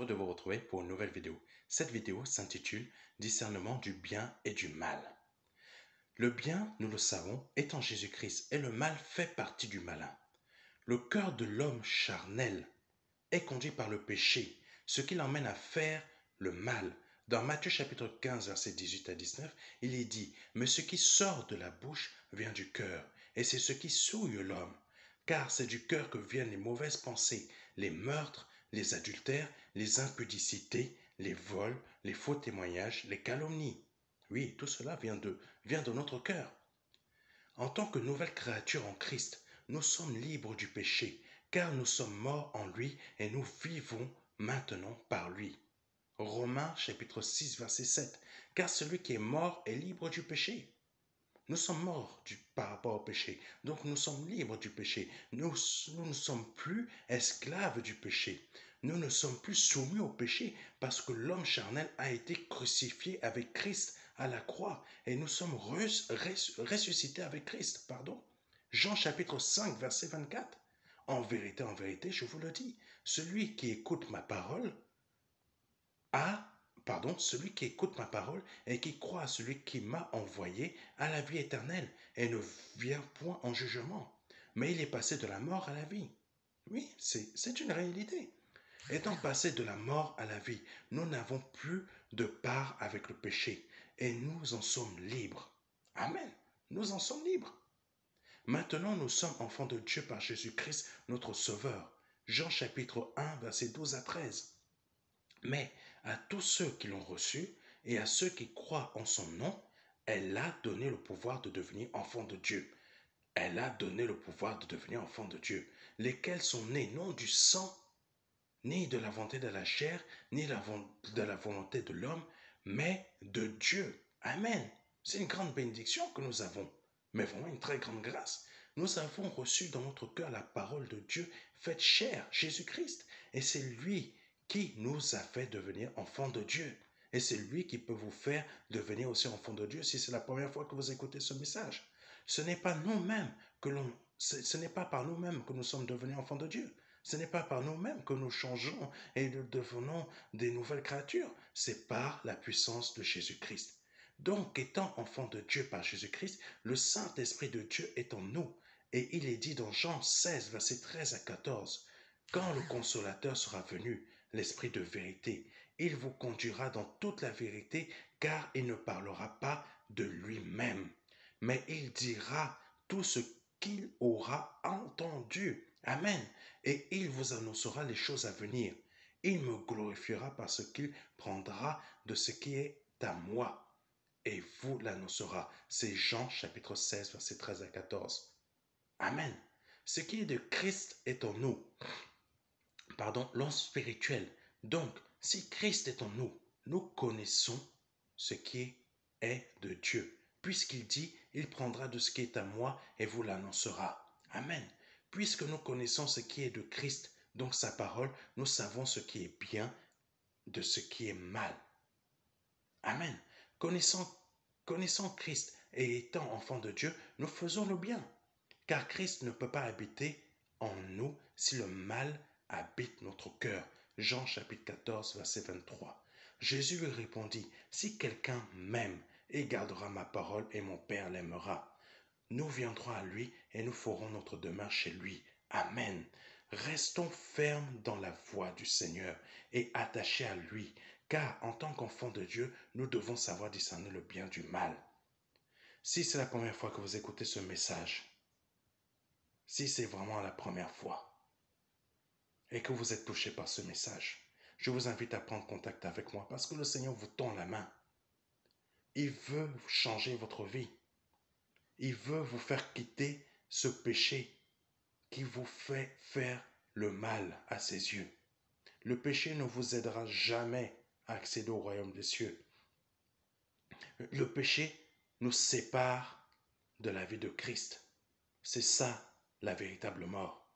heureux de vous retrouver pour une nouvelle vidéo. Cette vidéo s'intitule Discernement du bien et du mal. Le bien, nous le savons, est en Jésus-Christ et le mal fait partie du malin. Le cœur de l'homme charnel est conduit par le péché, ce qui l'emmène à faire le mal. Dans Matthieu chapitre 15, versets 18 à 19, il est dit « Mais ce qui sort de la bouche vient du cœur, et c'est ce qui souille l'homme. Car c'est du cœur que viennent les mauvaises pensées, les meurtres, les adultères, les impudicités, les vols, les faux témoignages, les calomnies. » Oui, tout cela vient de notre cœur. En tant que nouvelle créature en Christ, nous sommes libres du péché, car nous sommes morts en lui et nous vivons maintenant par lui. Romains chapitre 6 verset 7. Car celui qui est mort est libre du péché. Nous sommes morts par rapport au péché, donc nous sommes libres du péché. Nous ne sommes plus esclaves du péché. Nous ne sommes plus soumis au péché parce que l'homme charnel a été crucifié avec Christ à la croix et nous sommes ressuscités avec Christ. Jean chapitre 5 verset 24. En vérité, je vous le dis, celui qui écoute ma parole celui qui écoute ma parole et qui croit à celui qui m'a envoyé a la vie éternelle et ne vient point en jugement, mais il est passé de la mort à la vie. Oui, c'est une réalité. Étant passé de la mort à la vie, nous n'avons plus de part avec le péché et nous en sommes libres. Amen. Nous en sommes libres. Maintenant, nous sommes enfants de Dieu par Jésus-Christ, notre Sauveur. Jean chapitre 1, versets 12 à 13. Mais à tous ceux qui l'ont reçu et à ceux qui croient en son nom, elle a donné le pouvoir de devenir enfants de Dieu. Elle a donné le pouvoir de devenir enfants de Dieu, lesquels sont nés non du sang, ni de la volonté de la chair, ni de la volonté de l'homme, mais de Dieu. Amen. C'est une grande bénédiction que nous avons, mais vraiment une très grande grâce. Nous avons reçu dans notre cœur la parole de Dieu faite chair, Jésus-Christ, et c'est lui qui nous a fait devenir enfants de Dieu. Et c'est lui qui peut vous faire devenir aussi enfants de Dieu si c'est la première fois que vous écoutez ce message. Ce n'est pas nous-mêmes ce n'est pas par nous-mêmes que nous sommes devenus enfants de Dieu. Ce n'est pas par nous-mêmes que nous changeons et nous devenons des nouvelles créatures. C'est par la puissance de Jésus-Christ. Donc, étant enfants de Dieu par Jésus-Christ, le Saint-Esprit de Dieu est en nous. Et il est dit dans Jean 16, versets 13 à 14, « Quand le Consolateur sera venu, l'Esprit de vérité, il vous conduira dans toute la vérité, car il ne parlera pas de lui-même, mais il dira tout ce qu'il aura entendu. » Amen. Et il vous annoncera les choses à venir. Il me glorifiera parce qu'il prendra de ce qui est à moi et vous l'annoncera. C'est Jean chapitre 16, verset 13 à 14. Amen. Ce qui est de Christ est en nous. L'homme spirituel. Donc, si Christ est en nous, nous connaissons ce qui est de Dieu. Puisqu'il dit, il prendra de ce qui est à moi et vous l'annoncera. Amen. Puisque nous connaissons ce qui est de Christ, donc sa parole, nous savons ce qui est bien de ce qui est mal. Amen. Connaissant Christ et étant enfants de Dieu, nous faisons le bien. Car Christ ne peut pas habiter en nous si le mal habite notre cœur. Jean chapitre 14, verset 23. Jésus lui répondit, « Si quelqu'un m'aime, il gardera ma parole et mon Père l'aimera. Nous viendrons à lui et nous ferons notre demeure chez lui. Amen. Restons fermes dans la voie du Seigneur et attachés à lui, car en tant qu'enfants de Dieu, nous devons savoir discerner le bien du mal. » Si c'est la première fois que vous écoutez ce message, si c'est vraiment la première fois et que vous êtes touché par ce message, je vous invite à prendre contact avec moi parce que le Seigneur vous tend la main. Il veut changer votre vie. Il veut vous faire quitter ce péché qui vous fait faire le mal à ses yeux. Le péché ne vous aidera jamais à accéder au royaume des cieux. Le péché nous sépare de la vie de Christ. C'est ça la véritable mort.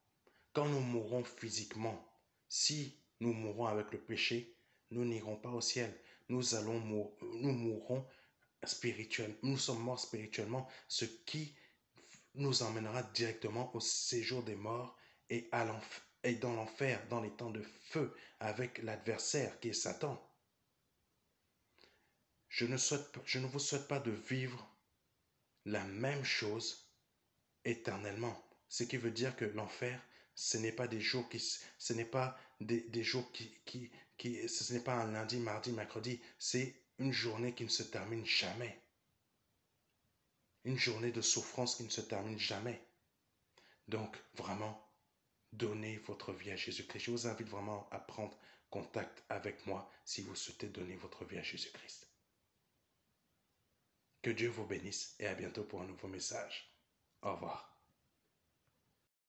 Quand nous mourrons physiquement, si nous mourrons avec le péché, nous n'irons pas au ciel. Nous mourrons spirituellement. Nous sommes morts spirituellement, ce qui nous emmènera directement au séjour des morts et est dans l'enfer, dans les temps de feu, avec l'adversaire qui est Satan. Je ne vous souhaite pas de vivre la même chose éternellement. Ce qui veut dire que l'enfer, ce n'est pas des jours ce n'est pas des jours ce n'est pas un lundi, mardi, mercredi, c'est une journée qui ne se termine jamais. Une journée de souffrance qui ne se termine jamais. Donc, vraiment, donnez votre vie à Jésus-Christ. Je vous invite vraiment à prendre contact avec moi si vous souhaitez donner votre vie à Jésus-Christ. Que Dieu vous bénisse et à bientôt pour un nouveau message. Au revoir.